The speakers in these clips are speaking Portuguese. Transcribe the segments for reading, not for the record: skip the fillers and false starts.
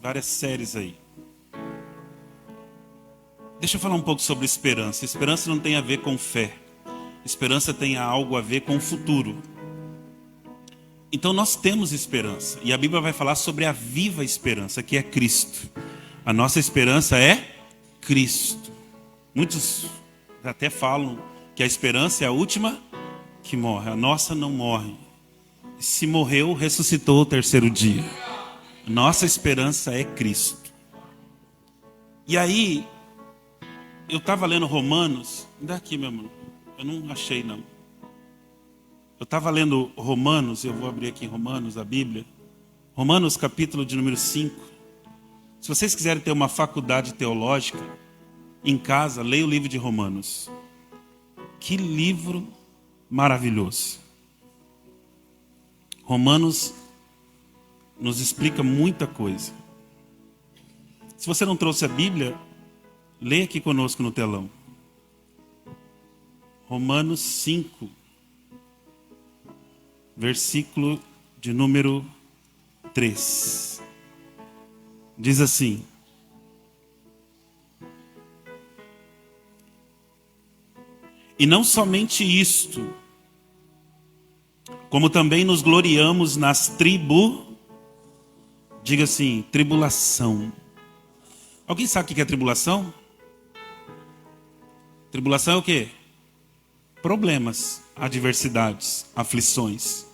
várias séries aí. Deixa eu falar um pouco sobre esperança. Esperança não tem a ver com fé. Esperança tem algo a ver com o futuro. Então nós temos esperança. E a Bíblia vai falar sobre a viva esperança, que é Cristo. A nossa esperança é Cristo. Muitos até falam que a esperança é a última que morre. A nossa não morre. Se morreu, ressuscitou ao terceiro dia. Nossa esperança é Cristo. E aí, eu estava lendo Romanos. Dá aqui, meu irmão. Eu não achei, não. Eu estava lendo Romanos. Eu vou abrir aqui em Romanos, a Bíblia. Romanos, capítulo de número 5. Se vocês quiserem ter uma faculdade teológica, em casa, leia o livro de Romanos. Que livro maravilhoso. Romanos nos explica muita coisa. Se você não trouxe a Bíblia, leia aqui conosco no telão. Romanos 5, versículo de número 3. Diz assim: e não somente isto, como também nos gloriamos nas diga assim, tribulação. Alguém sabe o que é tribulação? Tribulação é o quê? Problemas, adversidades, aflições.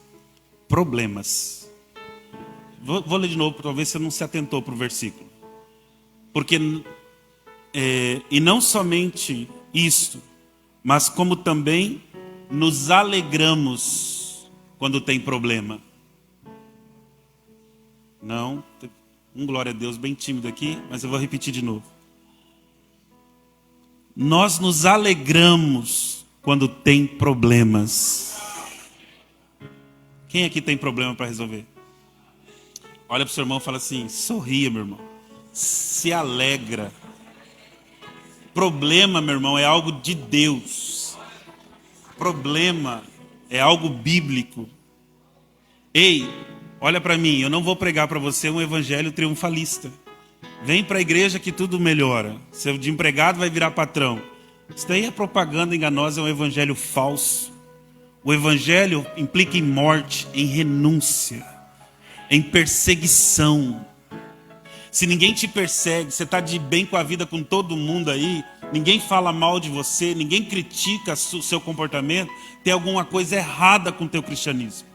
Problemas. Vou ler de novo, talvez você não se atentou para o versículo. Porque, e não somente isto, mas como também nos alegramos quando tem problema. Não, glória a Deus, bem tímido aqui, mas eu vou repetir de novo. Nós nos alegramos quando tem problemas. Quem aqui tem problema para resolver? Olha para o seu irmão e fala assim: sorria, meu irmão. Se alegra. Problema, meu irmão, é algo de Deus. Problema é algo bíblico. Ei, olha para mim, eu não vou pregar para você um evangelho triunfalista. Vem para a igreja que tudo melhora. Seu de empregado vai virar patrão. Isso daí é propaganda enganosa, é um evangelho falso. O evangelho implica em morte, em renúncia, em perseguição. Se ninguém te persegue, você está de bem com a vida com todo mundo aí, ninguém fala mal de você, ninguém critica o seu comportamento, tem alguma coisa errada com o teu cristianismo.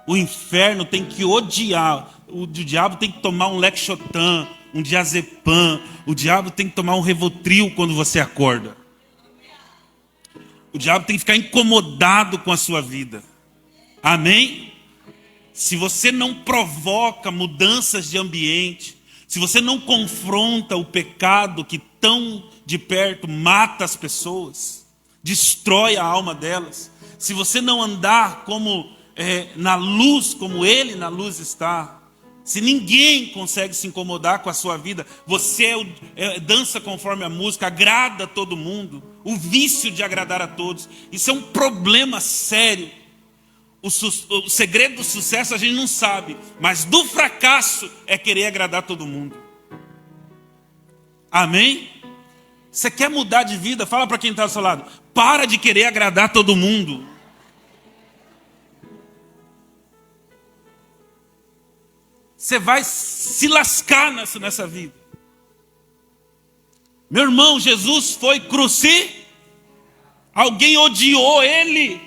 O inferno tem que odiar, o diabo tem que tomar um Lexotan, um diazepam, o diabo tem que tomar um Rivotril quando você acorda. O diabo tem que ficar incomodado com a sua vida. Amém? Se você não provoca mudanças de ambiente, se você não confronta o pecado que tão de perto mata as pessoas, destrói a alma delas, se você não andar como na luz, como ele na luz está, se ninguém consegue se incomodar com a sua vida, você dança conforme a música, agrada a todo mundo, o vício de agradar a todos, isso é um problema sério. O segredo do sucesso a gente não sabe, mas do fracasso é querer agradar todo mundo. Amém? Você quer mudar de vida? Fala para quem está ao seu lado: para de querer agradar todo mundo. Você vai se lascar nessa vida. Meu irmão, Jesus foi alguém odiou ele.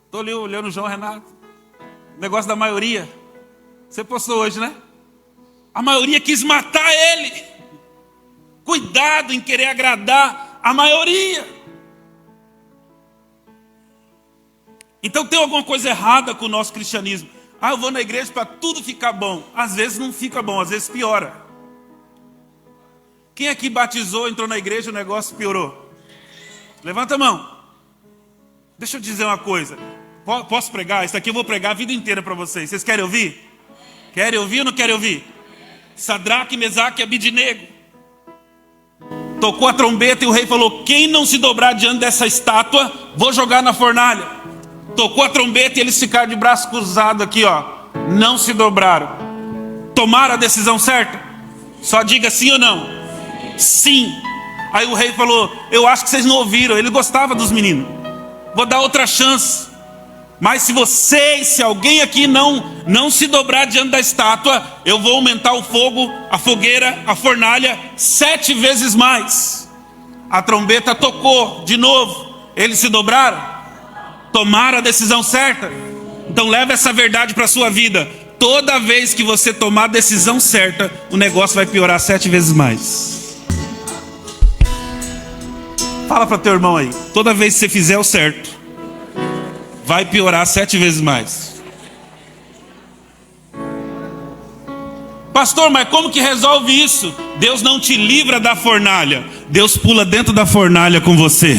Estou ali olhando o João Renato. Negócio da maioria. Você postou hoje, né? A maioria quis matar ele. Cuidado em querer agradar a maioria. Então tem alguma coisa errada com o nosso cristianismo. Eu vou na igreja para tudo ficar bom. Às vezes não fica bom, às vezes piora. Quem aqui batizou, entrou na igreja e o negócio piorou? Levanta a mão. Deixa eu dizer uma coisa. Posso pregar? Isso aqui eu vou pregar a vida inteira para vocês. Vocês querem ouvir? Querem ouvir ou não querem ouvir? Sadraque, Mesaque e Abidnego. Tocou a trombeta e o rei falou: quem não se dobrar diante dessa estátua, vou jogar na fornalha. Tocou a trombeta e eles ficaram de braço cruzado aqui, ó. não se dobraram, tomaram a decisão certa? Só diga sim ou não. Sim. Aí o rei falou: eu acho que vocês não ouviram. Ele gostava dos meninos. Vou dar outra chance. Mas se alguém aqui não se dobrar diante da estátua, eu vou aumentar o fogo, a fogueira, a fornalha 7 vezes mais. A trombeta tocou de novo. Eles se dobraram? Tomaram a decisão certa? Então leva essa verdade para a sua vida. Toda vez que você tomar a decisão certa, o negócio vai piorar 7 vezes mais. Fala para teu irmão aí. Toda vez que você fizer o certo, vai piorar 7 vezes mais. Pastor, mas como que resolve isso? Deus não te livra da fornalha. Deus pula dentro da fornalha com você.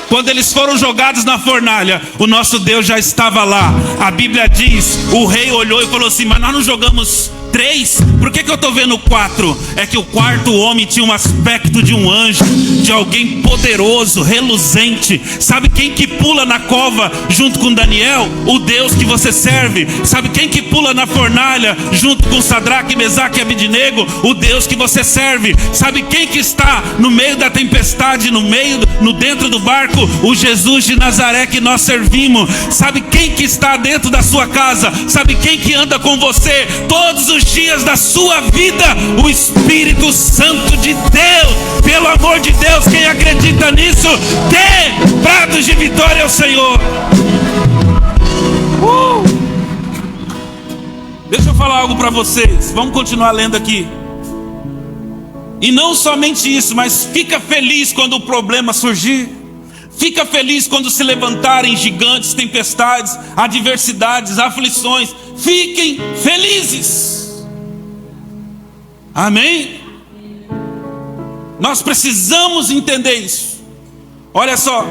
Quando eles foram jogados na fornalha, o nosso Deus já estava lá. A Bíblia diz, o rei olhou e falou assim: mas nós não jogamos 3? Por que eu estou vendo 4? É que o quarto homem tinha um aspecto de um anjo, de alguém poderoso, reluzente. Sabe quem que pula na cova junto com Daniel? O Deus que você serve. Sabe quem que pula na fornalha junto com Sadraque, Mesaque e Abidnego? O Deus que você serve. Sabe quem que está no meio da tempestade, no dentro do barco? O Jesus de Nazaré que nós servimos. Sabe quem que está dentro da sua casa? Sabe quem que anda com você todos os dias da sua vida? O Espírito Santo de Deus. Pelo amor de Deus, quem acredita nisso, dê pratos de vitória ao Senhor. Deixa eu falar algo para vocês. Vamos continuar lendo aqui. E não somente isso, mas fica feliz quando o problema surgir. Fica feliz quando se levantarem gigantes, tempestades, adversidades, aflições. Fiquem felizes. Amém? Nós precisamos entender isso. Olha só.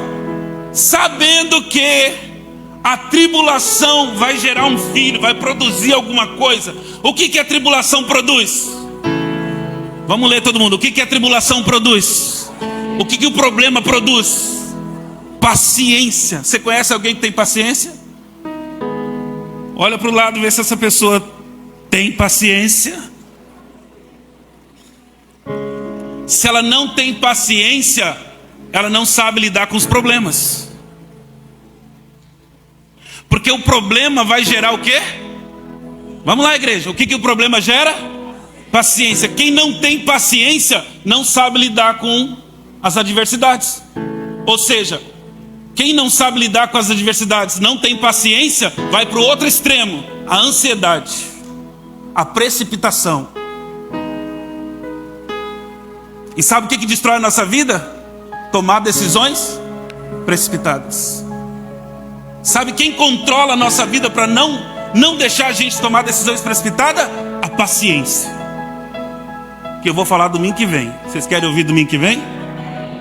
Sabendo que a tribulação vai gerar um filho, vai produzir alguma coisa. O que a tribulação produz? Vamos ler todo mundo. O que a tribulação produz? O que o problema produz? Paciência. Você conhece alguém que tem paciência? Olha para o lado e vê se essa pessoa tem paciência. Se ela não tem paciência, ela não sabe lidar com os problemas. Porque o problema vai gerar o quê? Vamos lá, igreja. O que o problema gera? Paciência. Quem não tem paciência não sabe lidar com as adversidades. Ou seja, quem não sabe lidar com as adversidades, não tem paciência, vai para o outro extremo. A ansiedade, a precipitação. E sabe o que destrói a nossa vida? Tomar decisões precipitadas. Sabe quem controla a nossa vida para não deixar a gente tomar decisões precipitadas? A paciência. Que eu vou falar domingo que vem. Vocês querem ouvir domingo que vem?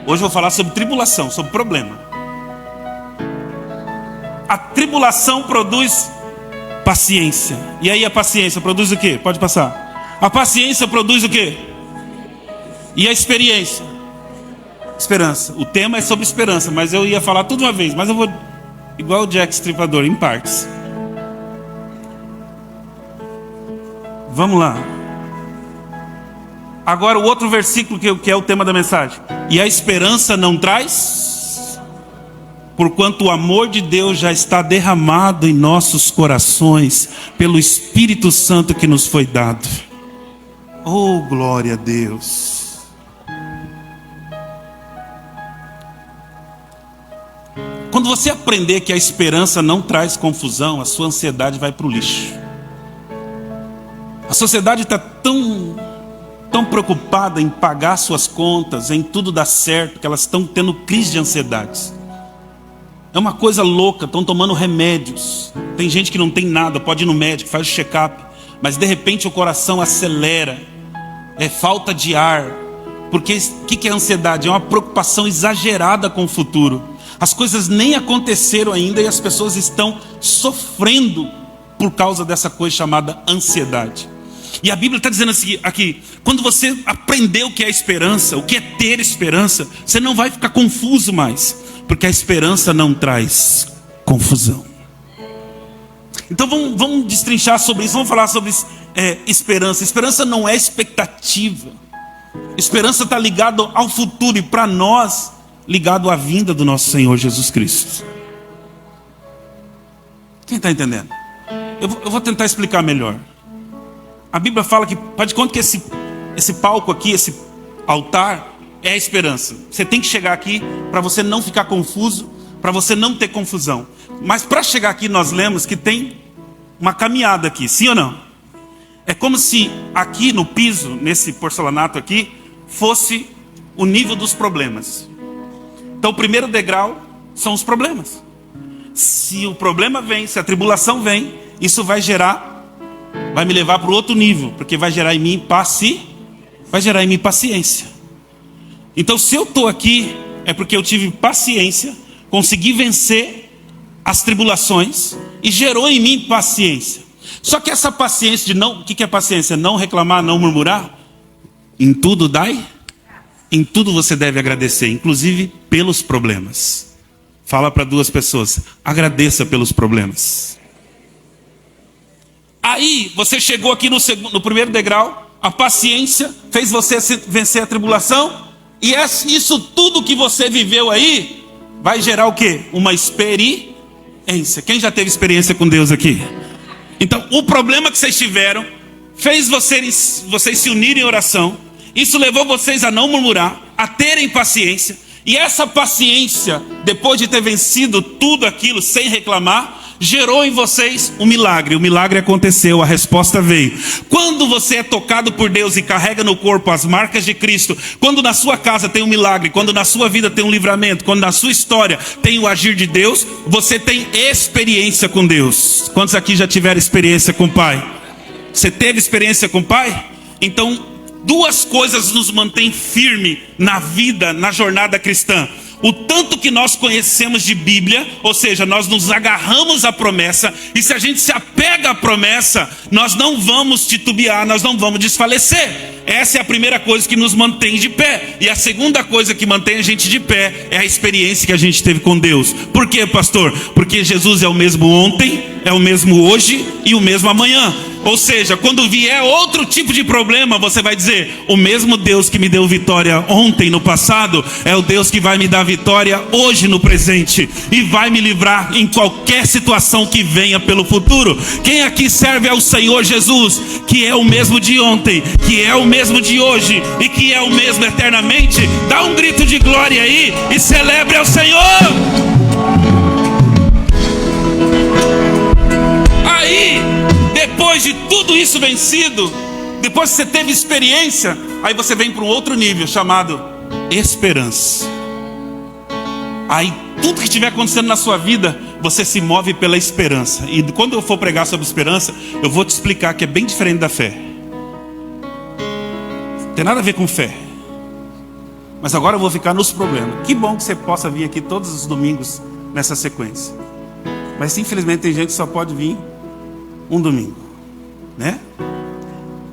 Hoje eu vou falar sobre tribulação, sobre problema. A tribulação produz paciência. E aí a paciência produz o quê? Pode passar. A paciência produz o quê? E a experiência? Esperança. O tema é sobre esperança, mas eu ia falar tudo uma vez. Mas eu vou, igual o Jack Stripador, em partes. Vamos lá. Agora o outro versículo que é o tema da mensagem. E a esperança não traz, porquanto o amor de Deus já está derramado em nossos corações, pelo Espírito Santo que nos foi dado. Oh, glória a Deus. Quando você aprender que a esperança não traz confusão, a sua ansiedade vai para o lixo. A sociedade está tão preocupada em pagar suas contas, em tudo dar certo, que elas estão tendo crise de ansiedades. É uma coisa louca, estão tomando remédios. Tem gente que não tem nada, pode ir no médico, faz o check-up, mas de repente o coração acelera. É falta de ar. Porque o que é ansiedade? É uma preocupação exagerada com o futuro. As coisas nem aconteceram ainda e as pessoas estão sofrendo por causa dessa coisa chamada ansiedade. E a Bíblia está dizendo assim, aqui, quando você aprender o que é esperança, o que é ter esperança, você não vai ficar confuso mais, porque a esperança não traz confusão. Então vamos destrinchar sobre isso, vamos falar sobre esperança. Esperança não é expectativa. Esperança está ligado ao futuro e para nós, ligado à vinda do nosso Senhor Jesus Cristo. Quem está entendendo? Eu vou tentar explicar melhor. A Bíblia fala que, faz de conta que esse palco aqui, esse altar, é a esperança. Você tem que chegar aqui para você não ficar confuso, para você não ter confusão. Mas para chegar aqui nós lemos que tem uma caminhada aqui, sim ou não? É como se aqui no piso, nesse porcelanato aqui, fosse o nível dos problemas. Então o primeiro degrau são os problemas. Se o problema vem, se a tribulação vem, isso vai me levar para o outro nível, porque vai gerar em mim paciência. Então se eu estou aqui, é porque eu tive paciência, consegui vencer as tribulações e gerou em mim paciência. Só que essa paciência de não, o que é paciência? Não reclamar, não murmurar. Em tudo em tudo você deve agradecer, inclusive pelos problemas. Fala para duas pessoas, agradeça pelos problemas. Aí você chegou aqui no primeiro degrau, a paciência fez você vencer a tribulação, e isso tudo que você viveu aí vai gerar o quê? Uma experiência. Quem já teve experiência com Deus aqui? Então, o problema que vocês tiveram fez vocês se unirem em oração. Isso levou vocês a não murmurar, a terem paciência. E essa paciência, depois de ter vencido tudo aquilo sem reclamar, gerou em vocês um milagre. O milagre aconteceu, a resposta veio. Quando você é tocado por Deus e carrega no corpo as marcas de Cristo, quando na sua casa tem um milagre, quando na sua vida tem um livramento, quando na sua história tem o agir de Deus, você tem experiência com Deus. Quantos aqui já tiveram experiência com o Pai? Você teve experiência com o Pai? Então, duas coisas nos mantêm firme na vida, na jornada cristã. O tanto que nós conhecemos de Bíblia, ou seja, nós nos agarramos à promessa, e se a gente se apega à promessa, nós não vamos titubear, nós não vamos desfalecer. Essa é a primeira coisa que nos mantém de pé. E a segunda coisa que mantém a gente de pé é a experiência que a gente teve com Deus. Por quê, pastor? Porque Jesus é o mesmo ontem, é o mesmo hoje e o mesmo amanhã. Ou seja, quando vier outro tipo de problema, você vai dizer, o mesmo Deus que me deu vitória ontem no passado, é o Deus que vai me dar vitória hoje no presente, e vai me livrar em qualquer situação que venha pelo futuro. Quem aqui serve ao Senhor Jesus, que é o mesmo de ontem, que é o mesmo de hoje e que é o mesmo eternamente? Dá um grito de glória aí e celebre ao Senhor. Aí, depois de tudo isso vencido, depois que você teve experiência, aí você vem para um outro nível chamado esperança. Aí tudo que estiver acontecendo na sua vida, você se move pela esperança. E quando eu for pregar sobre esperança, eu vou te explicar que é bem diferente da fé. Não tem nada a ver com fé. Mas agora eu vou ficar nos problemas. Que bom que você possa vir aqui todos os domingos nessa sequência. Mas infelizmente tem gente que só pode vir um domingo, né?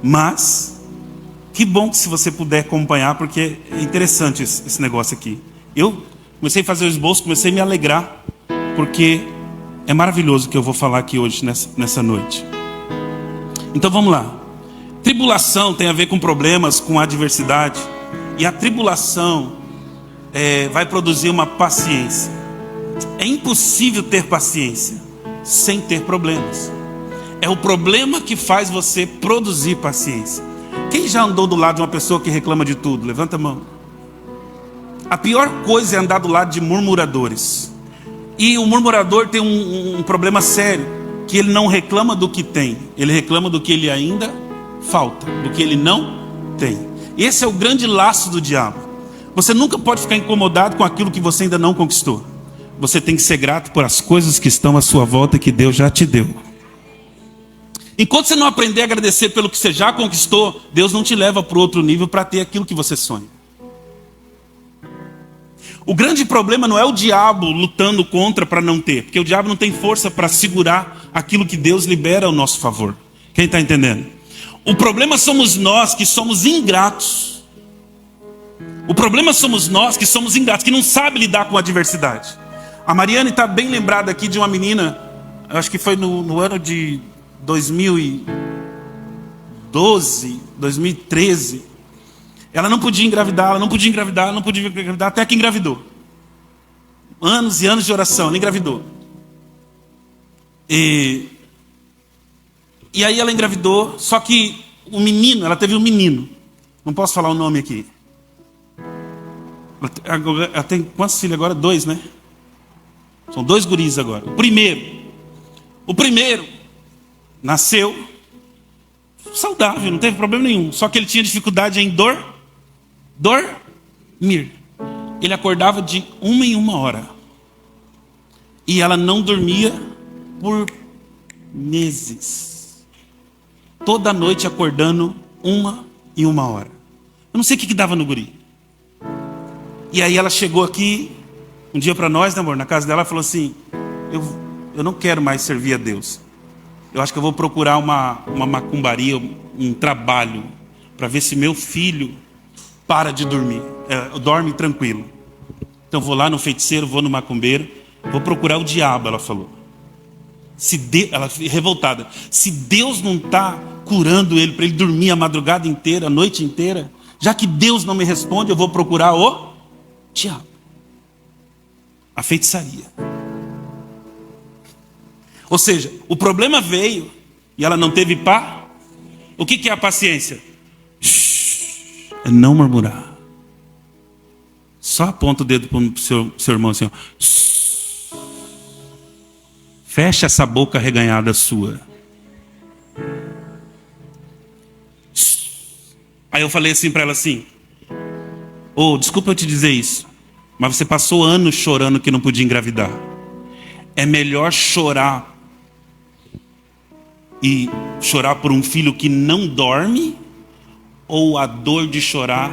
Mas que bom que se você puder acompanhar, porque é interessante esse negócio aqui. Eu comecei a fazer o esboço, comecei a me alegrar, porque é maravilhoso o que eu vou falar aqui hoje nessa noite. Então vamos lá. Tribulação tem a ver com problemas, com adversidade, e a tribulação vai produzir uma paciência. É impossível ter paciência sem ter problemas. É o problema que faz você produzir paciência. Quem já andou do lado de uma pessoa que reclama de tudo? Levanta a mão. A pior coisa é andar do lado de murmuradores. E o murmurador tem um problema sério, que ele não reclama do que tem, ele reclama do que ele ainda falta, do que ele não tem. Esse é o grande laço do diabo. Você nunca pode ficar incomodado com aquilo que você ainda não conquistou. Você tem que ser grato por as coisas que estão à sua volta, que Deus já te deu. Enquanto você não aprender a agradecer pelo que você já conquistou, Deus não te leva para o outro nível para ter aquilo que você sonha. O grande problema não é o diabo lutando contra para não ter, porque o diabo não tem força para segurar aquilo que Deus libera ao nosso favor. Quem está entendendo? O problema somos nós que somos ingratos. O problema somos nós que somos ingratos, que não sabe lidar com a adversidade. A Mariane está bem lembrada aqui de uma menina eu acho que foi no ano de 2012, 2013. Ela não podia engravidar, até que engravidou. Anos e anos de oração, ela engravidou. E aí ela engravidou, só que o menino, ela teve um menino. Não posso falar o nome aqui. Ela tem quantos filhos agora? 2, né? São 2 guris agora. O primeiro nasceu saudável, não teve problema nenhum. Só que ele tinha dificuldade em dormir. Ele acordava de 1 em 1 hora. E ela não dormia por meses. Toda noite acordando 1 em 1 hora. Eu não sei o que dava no guri. E aí ela chegou aqui um dia para nós, né, amor, na casa dela, ela falou assim: eu não quero mais servir a Deus. Eu acho que eu vou procurar uma macumbaria, um trabalho, para ver se meu filho para de dormir, dorme tranquilo. Então vou lá no feiticeiro, vou no macumbeiro, vou procurar o diabo, ela falou. Ela revoltada. Se Deus não está curando ele, para ele dormir a madrugada inteira, a noite inteira, já que Deus não me responde, eu vou procurar o diabo, a feitiçaria. Ou seja, o problema veio e ela não teve paz. O que é a paciência? É não murmurar. Só aponta o dedo para o seu irmão assim, ó. Fecha essa boca reganhada sua. Aí eu falei assim para ela assim: desculpa eu te dizer isso, mas você passou anos chorando que não podia engravidar. É melhor chorar e chorar por um filho que não dorme, ou a dor de chorar,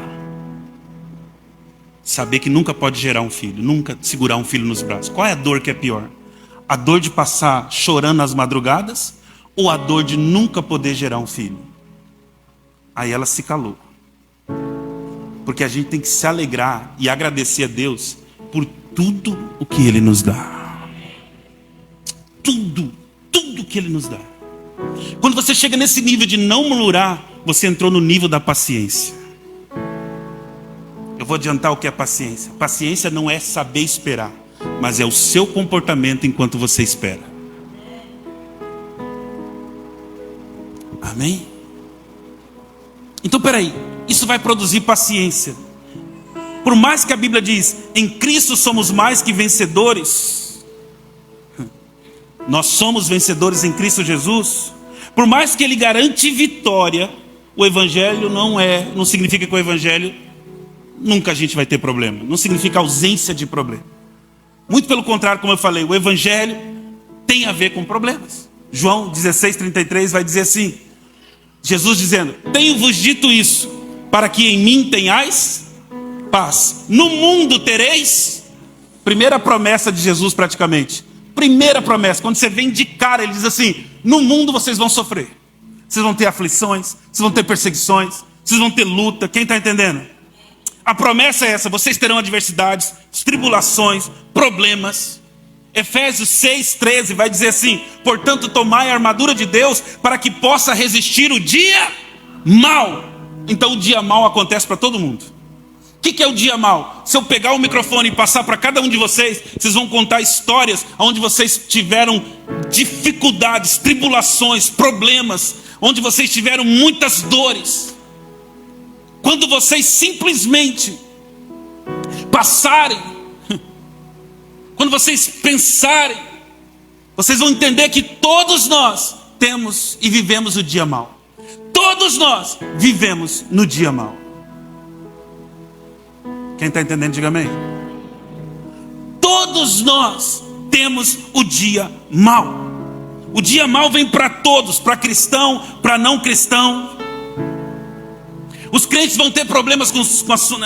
saber que nunca pode gerar um filho, nunca segurar um filho nos braços? Qual é a dor que é pior? A dor de passar chorando nas madrugadas, ou a dor de nunca poder gerar um filho? Aí ela se calou. Porque a gente tem que se alegrar e agradecer a Deus por tudo o que Ele nos dá. Tudo que Ele nos dá. Quando você chega nesse nível de não murmurar, você entrou no nível da paciência. Eu vou adiantar o que é paciência. Paciência não é saber esperar, mas é o seu comportamento enquanto você espera. Amém? Então peraí, isso vai produzir paciência. Por mais que a Bíblia diz, em Cristo somos mais que vencedores, nós somos vencedores em Cristo Jesus. Por mais que Ele garante vitória, o Evangelho não significa que o Evangelho nunca a gente vai ter problema. Não significa ausência de problema. Muito pelo contrário, como eu falei, o Evangelho tem a ver com problemas. João 16:33 vai dizer assim, Jesus dizendo: tenho-vos dito isso, para que em mim tenhais paz. No mundo tereis. Primeira promessa de Jesus praticamente. Primeira promessa, quando você vem de cara, Ele diz assim: no mundo vocês vão sofrer. Vocês vão ter aflições, vocês vão ter perseguições, vocês vão ter luta. Quem está entendendo? A promessa é essa: vocês terão adversidades, tribulações, problemas. Efésios 6:13 vai dizer assim: portanto tomai a armadura de Deus, para que possa resistir o dia mau. Então o dia mau acontece para todo mundo. O que é o dia mau? Se eu pegar o microfone e passar para cada um de vocês, vocês vão contar histórias onde vocês tiveram dificuldades, tribulações, problemas, onde vocês tiveram muitas dores. Quando vocês simplesmente passarem, quando vocês pensarem, vocês vão entender que todos nós temos e vivemos o dia mau. Todos nós vivemos no dia mau. Quem está entendendo, diga amém. Todos nós temos o dia mau. O dia mau vem para todos, para cristão, para não cristão. Os crentes vão ter problemas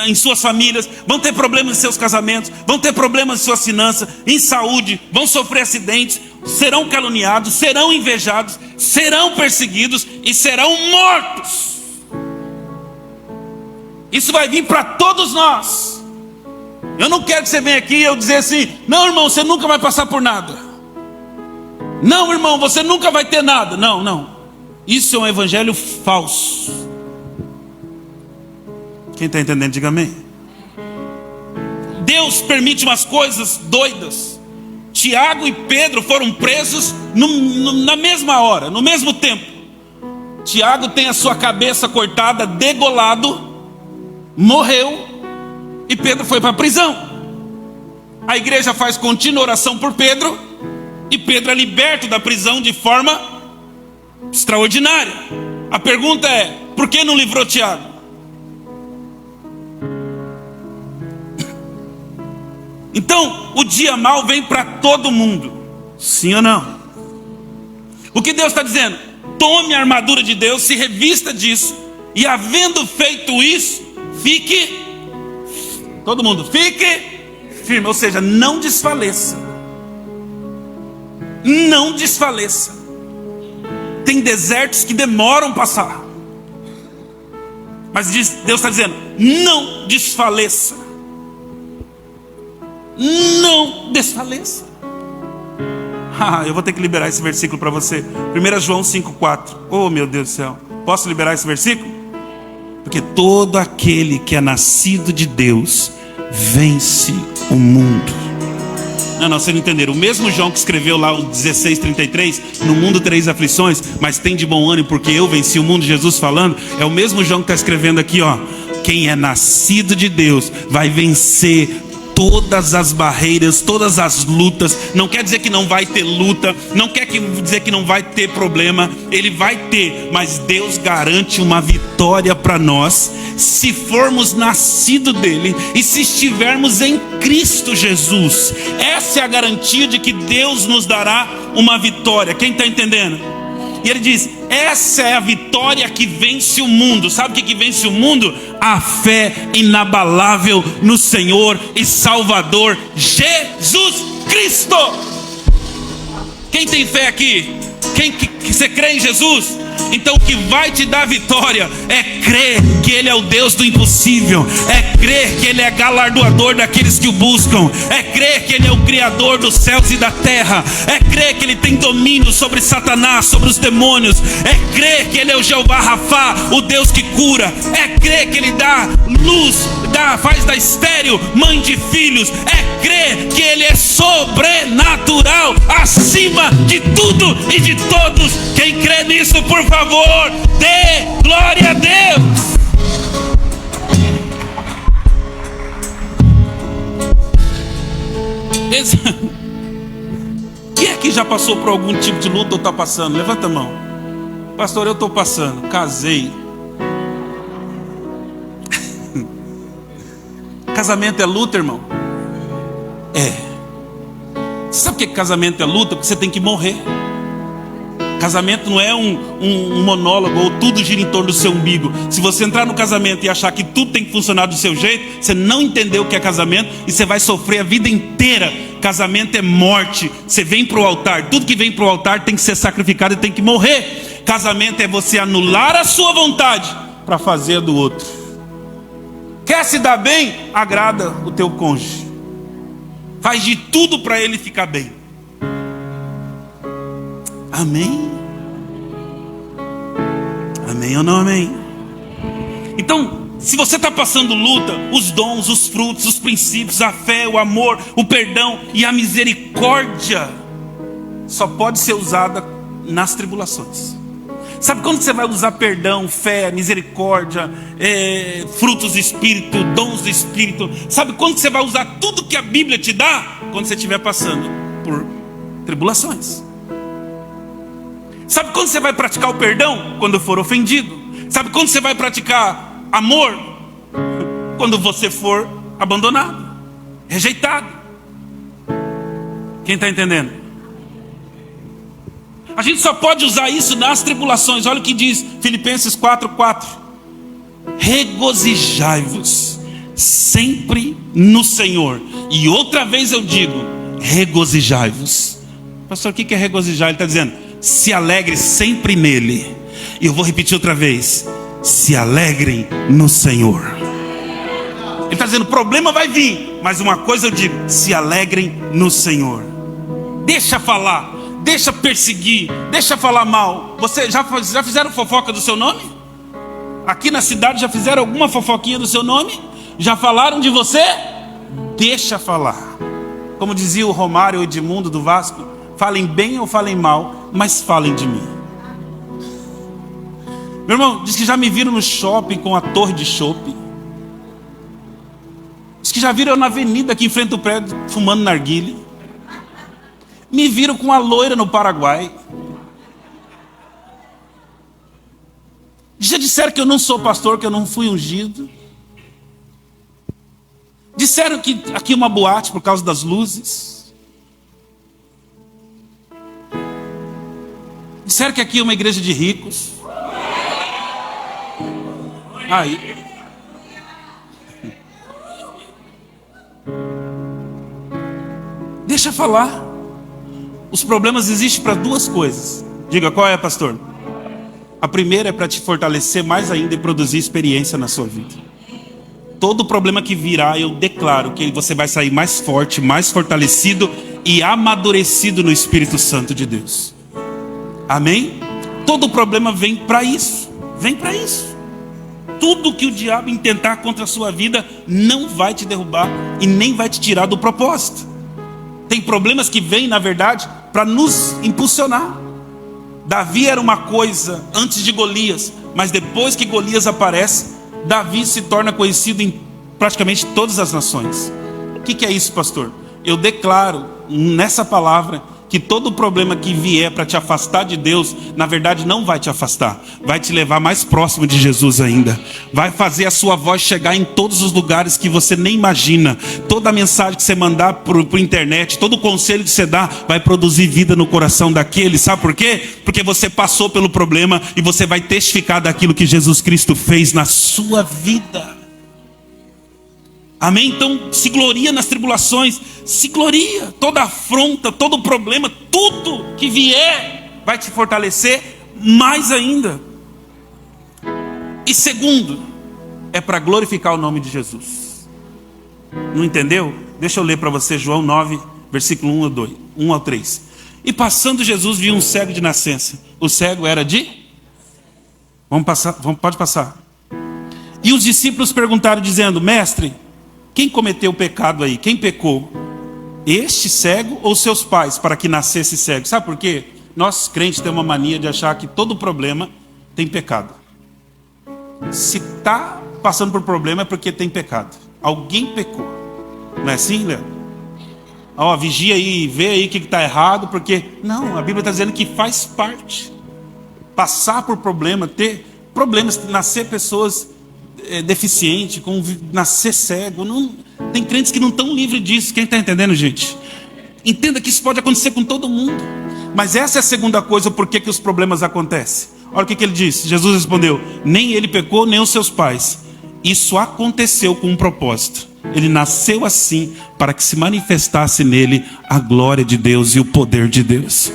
em suas famílias, vão ter problemas em seus casamentos, vão ter problemas em suas finanças, em saúde, vão sofrer acidentes, serão caluniados, serão invejados, serão perseguidos e serão mortos. Isso vai vir para todos nós. Eu não quero que você venha aqui e eu dizer assim: não, irmão, você nunca vai passar por nada. Não, irmão, você nunca vai ter nada. Não, não. Isso é um evangelho falso. Quem está entendendo, diga amém. Deus permite umas coisas doidas. Tiago e Pedro foram presos na mesma hora, no mesmo tempo. Tiago tem a sua cabeça cortada, degolado, morreu, e Pedro foi para a prisão. A igreja faz contínua oração por Pedro, e Pedro é liberto da prisão de forma extraordinária. A pergunta é: por que não livrou Tiago? Então, o dia mau vem para todo mundo, sim ou não? O que Deus está dizendo? Tome a armadura de Deus, se revista disso, e havendo feito isso, fique, todo mundo, fique firme, ou seja, não desfaleça. Não desfaleça. Tem desertos que demoram a passar, mas Deus está dizendo: não desfaleça. Não desfaleça. Eu vou ter que liberar esse versículo para você. 1 João 5,4. Oh, meu Deus do céu. Posso liberar esse versículo? Porque todo aquele que é nascido de Deus vence o mundo. Não, vocês não entenderam. O mesmo João que escreveu lá o 16:33, no mundo tereis aflições, mas tem de bom ânimo porque eu venci o mundo, Jesus falando, é o mesmo João que está escrevendo aqui, ó. Quem é nascido de Deus vai vencer todas as barreiras, todas as lutas. Não quer dizer que não vai ter luta, não quer dizer que não vai ter problema. Ele vai ter, mas Deus garante uma vitória para nós, se formos nascidos dele e se estivermos em Cristo Jesus. Essa é a garantia de que Deus nos dará uma vitória. Quem está entendendo? E ele diz: essa é a vitória que vence o mundo. Sabe o que vence o mundo? A fé inabalável no Senhor e Salvador Jesus Cristo. Quem tem fé aqui? Que você crê em Jesus? Então o que vai te dar vitória é crer que Ele é o Deus do impossível, é crer que Ele é galardoador daqueles que o buscam, é crer que Ele é o Criador dos céus e da terra, é crer que Ele tem domínio sobre Satanás, sobre os demônios, é crer que Ele é o Jeová Rafá, o Deus que cura, é crer que Ele dá luz, faz da estéril mãe de filhos, é crer que Ele é sobrenatural, acima de tudo e de todos. Quem crê nisso, por favor, dê glória a Deus. Quem aqui já passou por algum tipo de luta ou está passando? Levanta a mão. Pastor, eu estou passando. Casei. Casamento é luta, irmão? É. Sabe por que casamento é luta? Porque você tem que morrer. Casamento não é um monólogo ou tudo gira em torno do seu umbigo. Se você entrar no casamento e achar que tudo tem que funcionar do seu jeito, você não entendeu o que é casamento e você vai sofrer a vida inteira. Casamento é morte. Você vem para o altar, tudo que vem para o altar tem que ser sacrificado e tem que morrer. Casamento é você anular a sua vontade para fazer a do outro. Quer se dar bem? Agrada o teu cônjuge. Faz de tudo para ele ficar bem. Amém? Amém ou não amém? Então, se você está passando luta, os dons, os frutos, os princípios, a fé, o amor, o perdão e a misericórdia só pode ser usada nas tribulações. Sabe quando você vai usar perdão, fé, misericórdia, frutos do Espírito, dons do Espírito? Sabe quando você vai usar tudo que a Bíblia te dá? Quando você estiver passando por tribulações. Sabe quando você vai praticar o perdão? Quando for ofendido. Sabe quando você vai praticar amor? Quando você for abandonado, rejeitado. Quem está entendendo? A gente só pode usar isso nas tribulações. Olha o que diz Filipenses 4:4. Regozijai-vos sempre no Senhor. E outra vez eu digo, regozijai-vos. Pastor, o que é regozijar? Ele está dizendo, se alegre sempre nele. E eu vou repetir outra vez, se alegrem no Senhor. Ele está dizendo, problema vai vir, mas uma coisa eu digo, se alegrem no Senhor. Deixa falar, deixa perseguir, deixa falar mal. Você já fizeram fofoca do seu nome? Aqui na cidade já fizeram alguma fofoquinha do seu nome? Já falaram de você? Deixa falar. Como dizia o Romário Edmundo do Vasco, falem bem ou falem mal, mas falem de mim. Meu irmão, diz que já me viram no shopping com a torre de chopp. Diz que já viram eu na avenida aqui em frente ao prédio fumando narguilé. Me viram com a loira no Paraguai. Já disseram que eu não sou pastor, que eu não fui ungido. Disseram que aqui é uma boate por causa das luzes. Disseram que aqui é uma igreja de ricos. Aí. Deixa falar. Os problemas existem para duas coisas. Diga, qual é, pastor? A primeira é para te fortalecer mais ainda e produzir experiência na sua vida. Todo problema que virá, eu declaro que você vai sair mais forte, mais fortalecido e amadurecido no Espírito Santo de Deus. Amém? Todo problema vem para isso. Vem para isso. Tudo que o diabo intentar contra a sua vida não vai te derrubar e nem vai te tirar do propósito. Tem problemas que vêm, na verdade, para nos impulsionar. Davi era uma coisa antes de Golias, mas depois que Golias aparece, Davi se torna conhecido em praticamente todas as nações. O que é isso, pastor? Eu declaro nessa palavra que todo problema que vier para te afastar de Deus, na verdade não vai te afastar, vai te levar mais próximo de Jesus ainda. Vai fazer a sua voz chegar em todos os lugares que você nem imagina. Toda a mensagem que você mandar por internet, todo o conselho que você dá, vai produzir vida no coração daquele. Sabe por quê? Porque você passou pelo problema e você vai testificar daquilo que Jesus Cristo fez na sua vida. Amém? Então se gloria nas tribulações, se gloria. Toda afronta, todo problema, tudo que vier vai te fortalecer mais ainda. E segundo, é para glorificar o nome de Jesus. Não entendeu? Deixa eu ler para você João 9, versículo 1 ao 3. E passando Jesus viu um cego de nascença. O cego era de? Pode passar. E os discípulos perguntaram dizendo, mestre, quem cometeu o pecado aí? Quem pecou? Este cego ou seus pais para que nascesse cego? Sabe por quê? Nós crentes temos uma mania de achar que todo problema tem pecado. Se está passando por problema é porque tem pecado. Alguém pecou. Não é assim, Léo? Ó, vigia aí, vê aí o que está errado, porque... Não, a Bíblia está dizendo que faz parte. Passar por problema, ter problemas, nascer pessoas... deficiente, com nascer cego. Não, tem crentes que não estão livres disso. Quem está entendendo, gente? Entenda que isso pode acontecer com todo mundo. Mas essa é a segunda coisa, por que os problemas acontecem. Olha o que ele disse. Jesus respondeu, nem ele pecou, nem os seus pais. Isso aconteceu com um propósito. Ele nasceu assim para que se manifestasse nele a glória de Deus e o poder de Deus.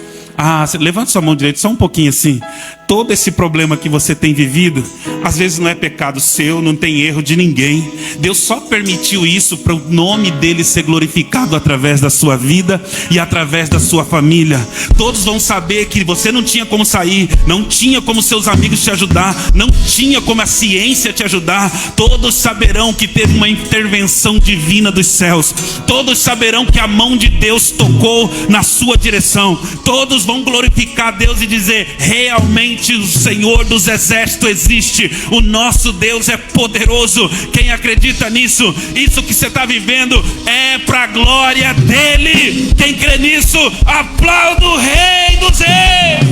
Levante sua mão direita, só um pouquinho assim. Todo esse problema que você tem vivido, às vezes não é pecado seu, não tem erro de ninguém. Deus só permitiu isso para o nome dele ser glorificado através da sua vida e através da sua família. Todos vão saber que você não tinha como sair, não tinha como seus amigos te ajudar, não tinha como a ciência te ajudar. Todos saberão que teve uma intervenção divina dos céus. Todos saberão que a mão de Deus tocou na sua direção. Todos vão glorificar Deus e dizer, realmente o Senhor dos exércitos existe. O nosso Deus é poderoso. Quem acredita nisso? Isso que você está vivendo é para a glória dele. Quem crê nisso, aplauda o Rei dos Reis.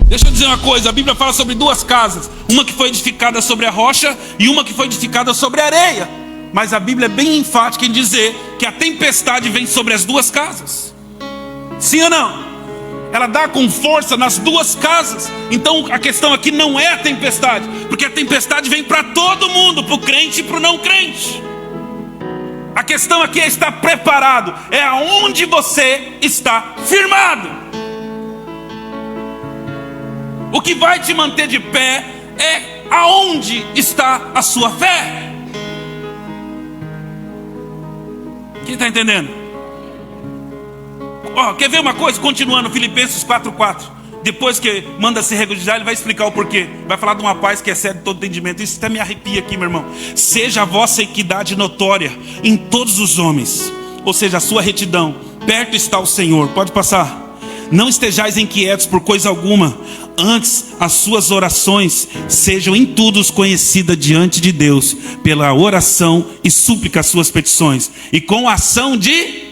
Deixa eu dizer uma coisa, a Bíblia fala sobre duas casas. Uma que foi edificada sobre a rocha e uma que foi edificada sobre a areia. Mas a Bíblia é bem enfática em dizer que a tempestade vem sobre as duas casas. Sim ou não? Ela dá com força nas duas casas. Então a questão aqui não é a tempestade, porque a tempestade vem para todo mundo, para o crente e para o não crente. A questão aqui é estar preparado, é aonde você está firmado. O que vai te manter de pé é aonde está a sua fé. Quem está entendendo? Quer ver uma coisa? Continuando, Filipenses 4:4. Depois que manda se regozijar, ele vai explicar o porquê. Vai falar de uma paz que excede todo entendimento. Isso até me arrepia aqui, meu irmão. Seja a vossa equidade notória em todos os homens, ou seja, a sua retidão. Perto está o Senhor. Pode passar. Não estejais inquietos por coisa alguma. Antes, as suas orações sejam em tudo conhecidas diante de Deus, pela oração e súplica as suas petições. E com a ação de...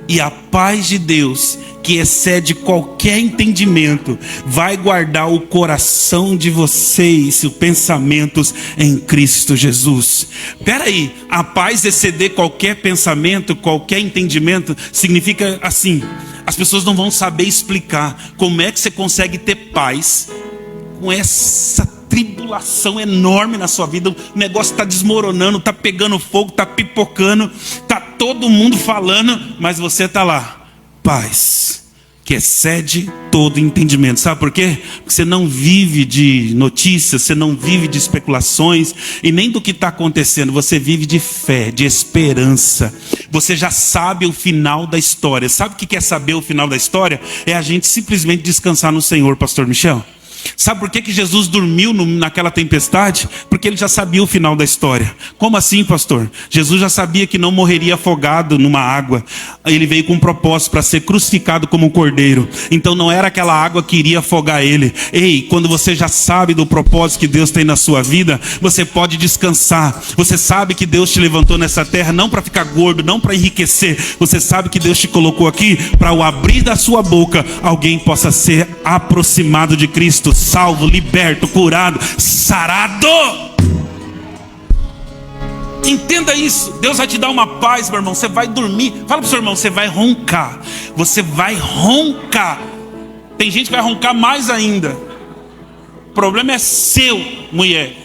E a paz de Deus, que excede qualquer entendimento, vai guardar o coração de vocês, os pensamentos em Cristo Jesus. Espera aí, a paz exceder qualquer pensamento, qualquer entendimento, significa assim: as pessoas não vão saber explicar como é que você consegue ter paz com essa tribulação enorme na sua vida. O negócio está desmoronando, está pegando fogo, está pipocando, está todo mundo falando, mas você está lá, paz que excede todo entendimento. Sabe por quê? Porque você não vive de notícias, você não vive de especulações e nem do que está acontecendo. Você vive de fé, de esperança. Você já sabe o final da história. Sabe o que é saber o final da história? É a gente simplesmente descansar no Senhor, pastor Michel. Sabe por que Jesus dormiu naquela tempestade? Porque ele já sabia o final da história. Como assim, pastor? Jesus já sabia que não morreria afogado numa água. Ele veio com um propósito para ser crucificado como um cordeiro. Então não era aquela água que iria afogar ele. Ei, quando você já sabe do propósito que Deus tem na sua vida, você pode descansar. Você sabe que Deus te levantou nessa terra não para ficar gordo, não para enriquecer. Você sabe que Deus te colocou aqui para ao abrir da sua boca alguém possa ser aproximado de Cristo, salvo, liberto, curado, sarado. Entenda isso. Deus vai te dar uma paz, meu irmão. Você vai dormir. Fala pro seu irmão, você vai roncar. Você vai roncar. Tem gente que vai roncar mais ainda. O problema é seu, mulher.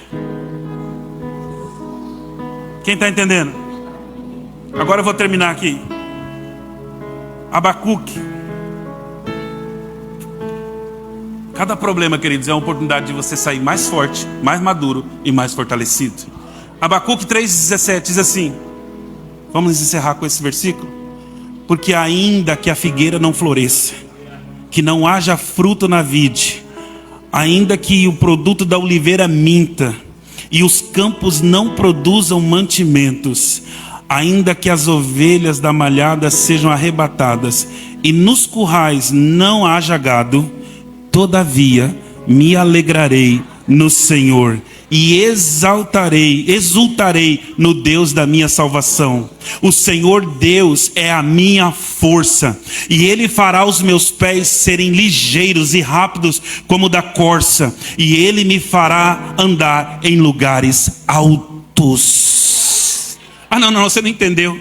Quem está entendendo? Agora eu vou terminar aqui. Abacuque. Cada problema, queridos, é uma oportunidade de você sair mais forte, mais maduro e mais fortalecido. Abacuque 3,17 diz assim. Vamos encerrar com esse versículo. Porque ainda que a figueira não floresça, que não haja fruto na vide, ainda que o produto da oliveira minta, e os campos não produzam mantimentos, ainda que as ovelhas da malhada sejam arrebatadas, e nos currais não haja gado, todavia me alegrarei no Senhor e exultarei no Deus da minha salvação. O Senhor Deus é a minha força, e Ele fará os meus pés serem ligeiros e rápidos como da corça, e Ele me fará andar em lugares altos. Não, você não entendeu.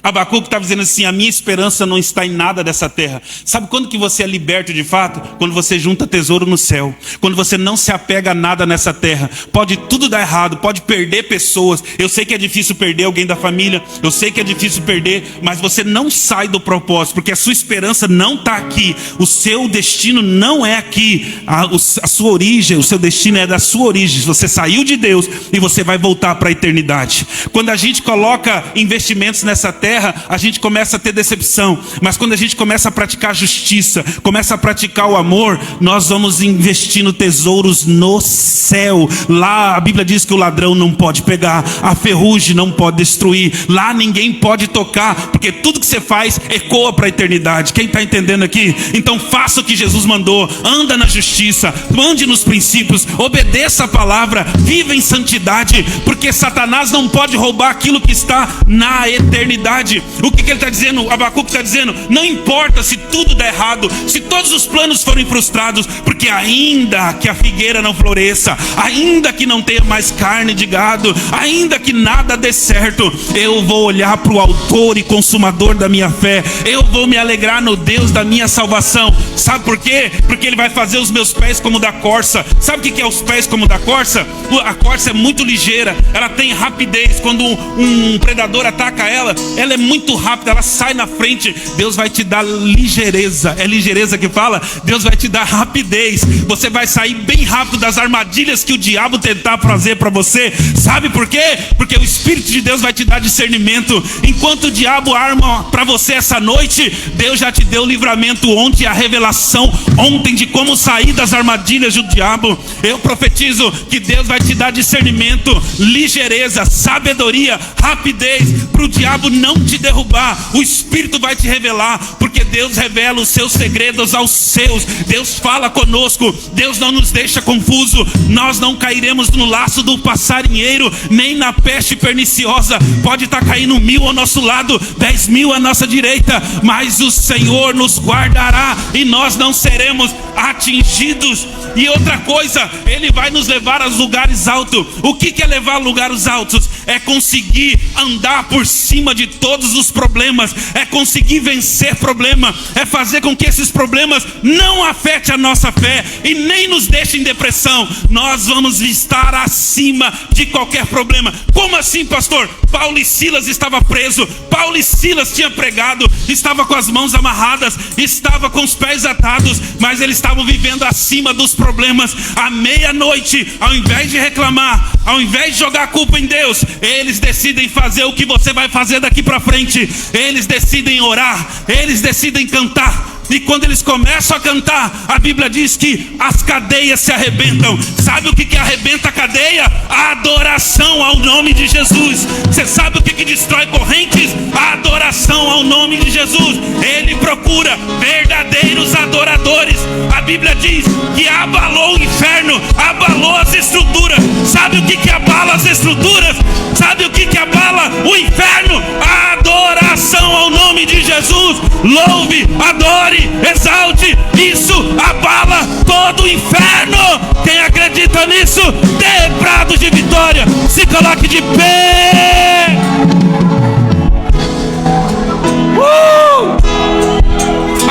Abacuque está dizendo assim: a minha esperança não está em nada dessa terra. Sabe quando que você é liberto de fato? Quando você junta tesouro no céu. Quando você não se apega a nada nessa terra. Pode tudo dar errado, pode perder pessoas. Eu sei que é difícil perder alguém da família, eu sei que é difícil perder, mas você não sai do propósito, porque a sua esperança não está aqui. O seu destino não é aqui. A sua origem, o seu destino é da sua origem. Você saiu de Deus e você vai voltar para a eternidade. Quando a gente coloca investimentos nessa terra, a gente começa a ter decepção. Mas quando a gente começa a praticar a justiça, começa a praticar o amor, nós vamos investindo tesouros no céu. Lá a Bíblia diz que o ladrão não pode pegar, a ferrugem não pode destruir, lá ninguém pode tocar, porque tudo que você faz ecoa para a eternidade. Quem está entendendo aqui? Então faça o que Jesus mandou, anda na justiça, ande nos princípios, obedeça a palavra, viva em santidade, porque Satanás não pode roubar aquilo que está na eternidade. O que ele está dizendo? Abacuque está dizendo: não importa se tudo der errado, se todos os planos forem frustrados, porque ainda que a figueira não floresça, ainda que não tenha mais carne de gado, ainda que nada dê certo, eu vou olhar para o autor e consumador da minha fé, eu vou me alegrar no Deus da minha salvação. Sabe por quê? Porque Ele vai fazer os meus pés como da corça. Sabe o que é os pés como da corça? A corça é muito ligeira, ela tem rapidez. Quando um predador ataca ela ela é muito rápida, ela sai na frente. Deus vai te dar ligeireza. É ligeireza que fala? Deus vai te dar rapidez. Você vai sair bem rápido das armadilhas que o diabo tentar fazer para você. Sabe por quê? Porque o Espírito de Deus vai te dar discernimento. Enquanto o diabo arma para você essa noite, Deus já te deu o livramento ontem, a revelação ontem de como sair das armadilhas do diabo. Eu profetizo que Deus vai te dar discernimento, ligeireza, sabedoria, rapidez, para o diabo não te derrubar. O Espírito vai te revelar, porque Deus revela os seus segredos aos seus. Deus fala conosco, Deus não nos deixa confuso. Nós não cairemos no laço do passarinheiro, nem na peste perniciosa. Pode estar caindo 1000 ao nosso lado, 10.000 à nossa direita, mas o Senhor nos guardará e nós não seremos atingidos. E outra coisa, Ele vai nos levar aos lugares altos. O que é levar a lugares altos? É conseguir andar por cima de todos os problemas, é conseguir vencer problema, é fazer com que esses problemas não afetem a nossa fé e nem nos deixem em depressão. Nós vamos estar acima de qualquer problema. Como assim, pastor? Paulo e Silas estavam presos, Paulo e Silas tinham pregado, estava com as mãos amarradas, estava com os pés atados, mas eles estavam vivendo acima dos problemas. À meia-noite, ao invés de reclamar, ao invés de jogar a culpa em Deus, eles decidem fazer o que você vai fazer daqui para frente. Eles decidem orar, eles decidem cantar. E quando eles começam a cantar, a Bíblia diz que as cadeias se arrebentam. Sabe o que arrebenta a cadeia? A adoração ao nome de Jesus. Você sabe o que destrói correntes? A adoração ao nome de Jesus. Ele procura verdadeiros adoradores. A Bíblia diz que abalou o inferno, abalou as estruturas. Sabe o que abala as estruturas? Sabe o que abala o inferno? A adoração ao nome de Jesus. Louve, adore, exalte. Isso abala todo o inferno. Quem acredita nisso, dê brado de vitória. Se coloque de pé.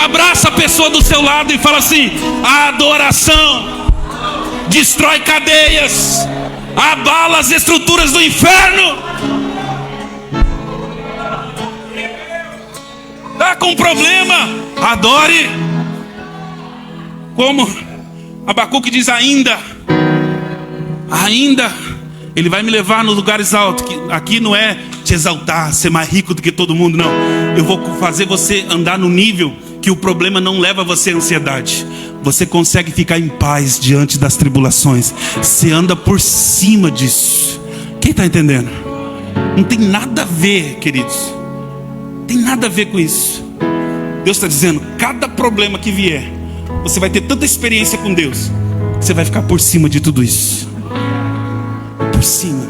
Abraça a pessoa do seu lado e fala assim: a adoração destrói cadeias, abala as estruturas do inferno. Está com problema? Adore. Como Abacuque diz, ainda Ele vai me levar nos lugares altos. Aqui não é te exaltar, ser mais rico do que todo mundo, não. Eu vou fazer você andar no nível que o problema não leva você à ansiedade. Você consegue ficar em paz diante das tribulações. Você anda por cima disso. Quem está entendendo? Não tem nada a ver, queridos. Tem nada a ver com isso. Deus está dizendo, cada problema que vier, você vai ter tanta experiência com Deus, você vai ficar por cima de tudo isso. Por cima.